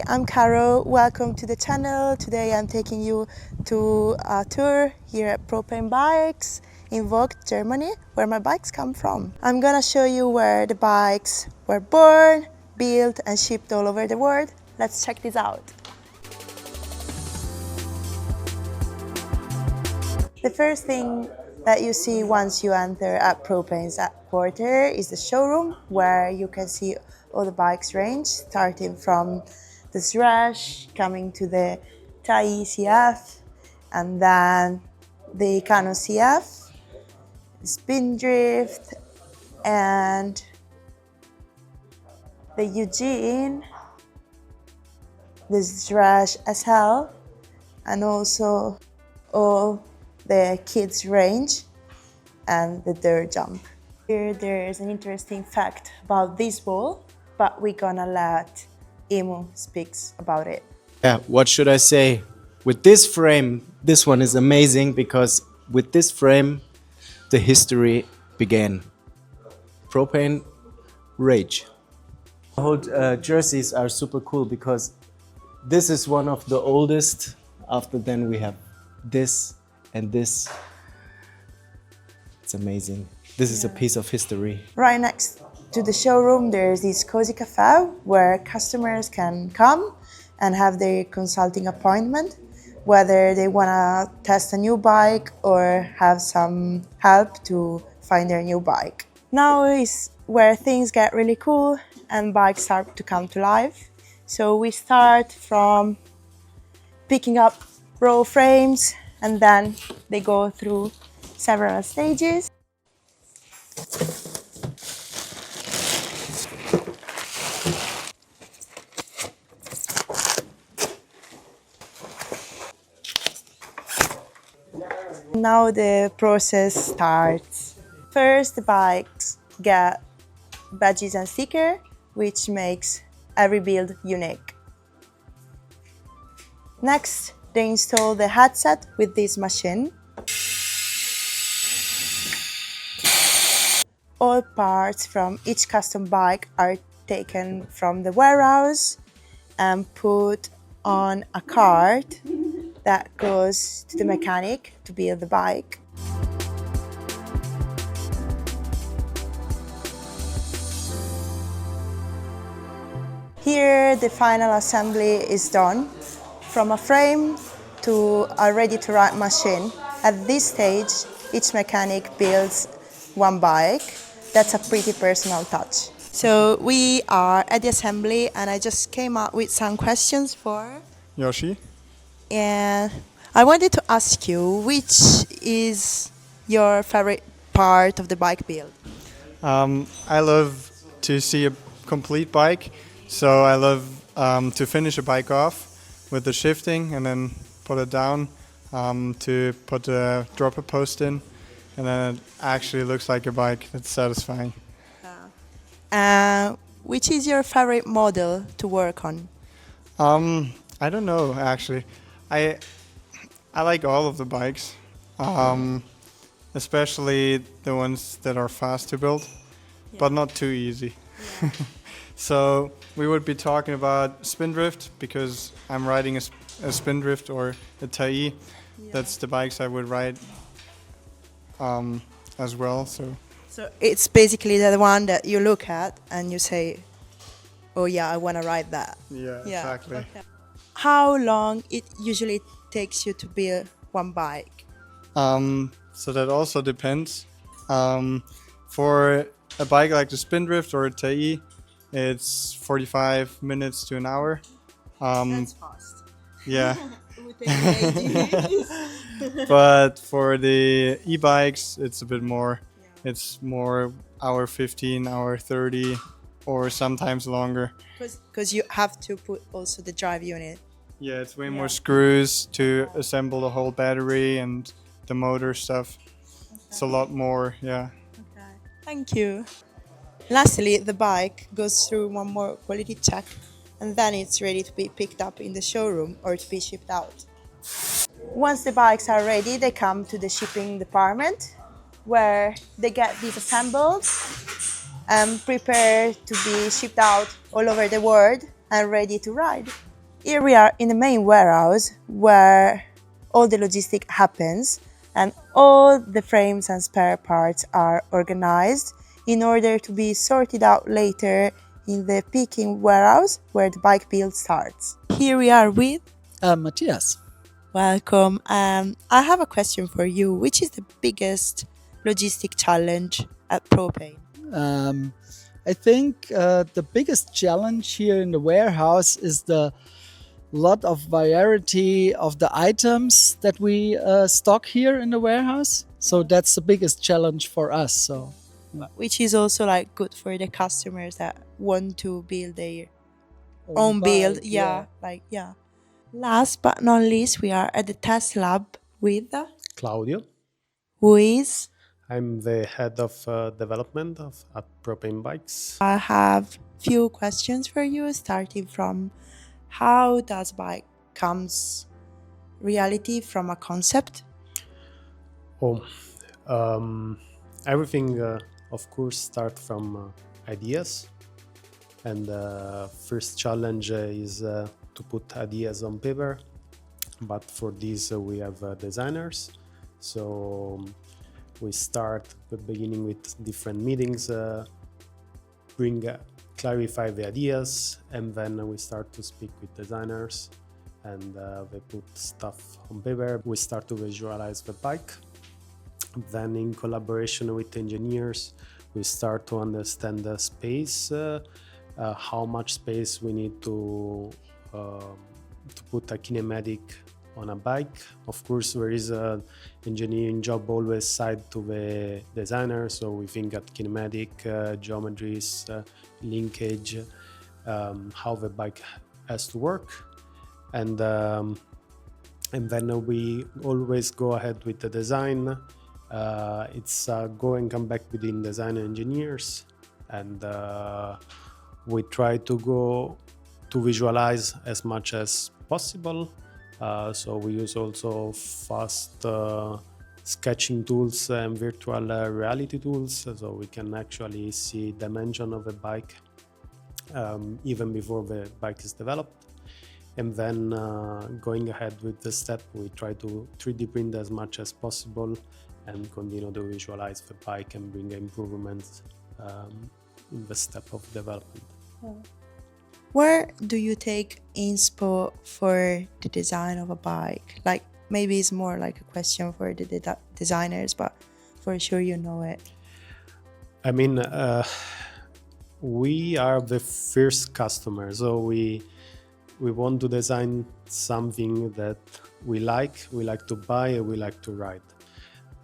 I'm Caro. Welcome to the channel. Today I'm taking you to a tour here at Propain Bikes in Vogt, Germany, where my bikes come from. I'm gonna show you where the bikes were born, built and shipped all over the world. Let's check this out. The first thing that you see once you enter at Propain's headquarter is the showroom, where you can see all the bikes range, starting from the Thrash, coming to the Tai CF, and then the Kano CF, Spindrift, and the Eugene, the Thrash SL, and also all the kids range and the dirt jump. Here there's an interesting fact about this ball, but we're gonna let Emu speaks about it. Yeah, what should I say? With this frame, this one is amazing because with this frame, the history began. Propain Rage. The whole jerseys are super cool because this is one of the oldest. After then we have this and this. It's amazing. This is a piece of history. Right next to the showroom, there's this cozy cafe where customers can come and have their consulting appointment, whether they want to test a new bike or have some help to find their new bike. Now is where things get really cool and bikes start to come to life. So we start from picking up raw frames, and then they go through several stages. Now the process starts. First, the bikes get badges and stickers, which makes every build unique. Next, they install the headset with this machine. All parts from each custom bike are taken from the warehouse and put on a cart that goes to the mechanic to build the bike. Here, the final assembly is done. From a frame to a ready-to-ride machine. At this stage, each mechanic builds one bike. That's a pretty personal touch. So we are at the assembly, and I just came up with some questions for Yoshi. And I wanted to ask you, which is your favorite part of the bike build? I love to see a complete bike, so I love to finish a bike off with the shifting and then put it down to put the dropper post in, and then it actually looks like a bike. That's satisfying. Which is your favorite model to work on? I don't know actually. I like all of the bikes, especially the ones that are fast to build, but not too easy. So we would be talking about Spindrift because I'm riding a Spindrift or a Tai. That's the bikes I would ride as well. So it's basically the one that you look at and you say, oh yeah, I want to ride that. yeah, exactly. Okay. How long it usually takes you to build one bike? So that also depends. For a bike like the Spindrift or a Tai, it's 45 minutes to an hour. That's fast. Yeah. It would take me ages. But for the e-bikes, it's a bit more. Yeah. It's more hour 15, hour 30, or sometimes longer. Because you have to put also the drive unit. Yeah, it's way more screws to assemble the whole battery and the motor stuff. Okay. It's a lot more, yeah. Okay, thank you. Lastly, the bike goes through one more quality check, and then it's ready to be picked up in the showroom or to be shipped out. Once the bikes are ready, they come to the shipping department, where they get disassembled and prepared to be shipped out all over the world and ready to ride. Here we are in the main warehouse where all the logistic happens and all the frames and spare parts are organized in order to be sorted out later in the picking warehouse where the bike build starts. Here we are with Matthias. welcome. I have a question for you. Which is the biggest logistic challenge at Propain? I think the biggest challenge here in the warehouse is the lot of variety of the items that we stock here in the warehouse. So that's the biggest challenge for us. So Which is also like good for the customers that want to build their own build. bike, Yeah, like yeah. Last but not least, we are at the test lab with Claudio. who is. I'm the head of development at Propain Bikes. I have few questions for you, starting from how does bike comes reality from a concept? Everything, of course, start from ideas. And first challenge is to put ideas on paper. But for this, we have designers. So we start at the beginning with different meetings, clarify the ideas, and then we start to speak with designers, and they put stuff on paper. We start to visualize the bike. Then, in collaboration with engineers, we start to understand the space, how much space we need to put a kinematic on a bike. Of course, there is an engineering job always side to the designer, so we think at kinematic, geometries, linkage, how the bike has to work, and then we always go ahead with the design. It's go and come back between design and engineers, and we try to go to visualize as much as possible. So we use also fast sketching tools and virtual reality tools, so we can actually see dimension of the bike even before the bike is developed. And then going ahead with the step, we try to 3D print as much as possible and continue to visualize the bike and bring improvements in the step of development. Where do you take inspo for the design of a bike? Like maybe it's more like a question for the designers, but for sure you know it. I mean, we are the first customer, so we want to design something that we like to buy, and we like to ride.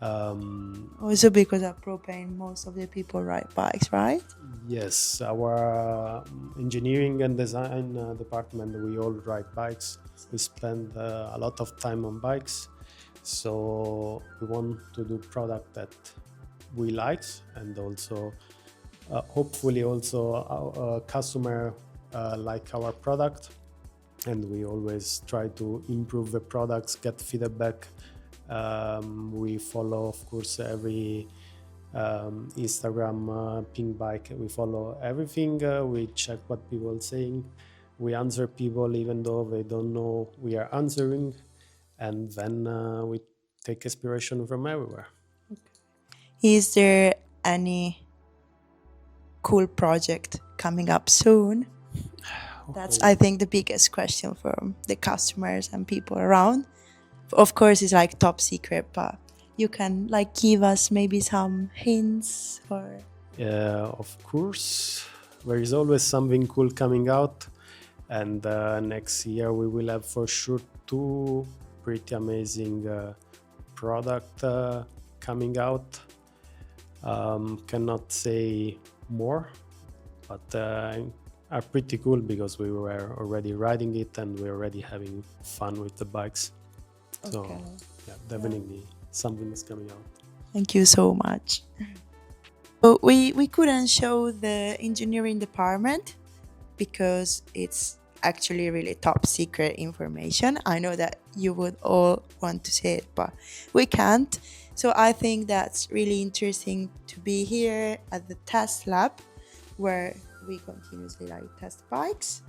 Also because at Propain, most of the people ride bikes, right? Yes, our engineering and design department, we all ride bikes. We spend a lot of time on bikes, so we want to do product that we like, and also hopefully also our customer like our product, and we always try to improve the products, get feedback. We follow, of course, every Instagram pink bike. We follow everything. We check what people are saying. We answer people even though they don't know we are answering, and then we take inspiration from everywhere. Is there any cool project coming up soon? That's, I think, the biggest question from the customers and people around. Of course, it's like top secret, but you can like give us maybe some hints or. Of course, there is always something cool coming out, and next year we will have for sure 2 pretty amazing product coming out. Cannot say more, but are pretty cool because we were already riding it and we're already having fun with the bikes. So yeah, definitely something is coming out. Thank you so much. But we couldn't show the engineering department because it's actually really top secret information. I know that you would all want to see it, but we can't. So I think that's really interesting to be here at the test lab where we continuously like test bikes.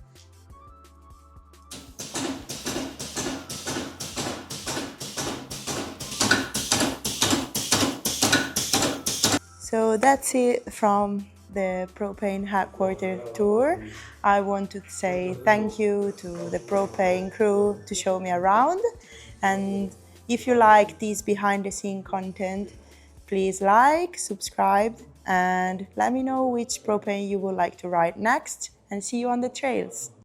So that's it from the Propain headquarter tour. I want to say thank you to the Propain crew to show me around. And if you like this behind the scene content, please like, subscribe, and let me know which Propain you would like to ride next. And see you on the trails.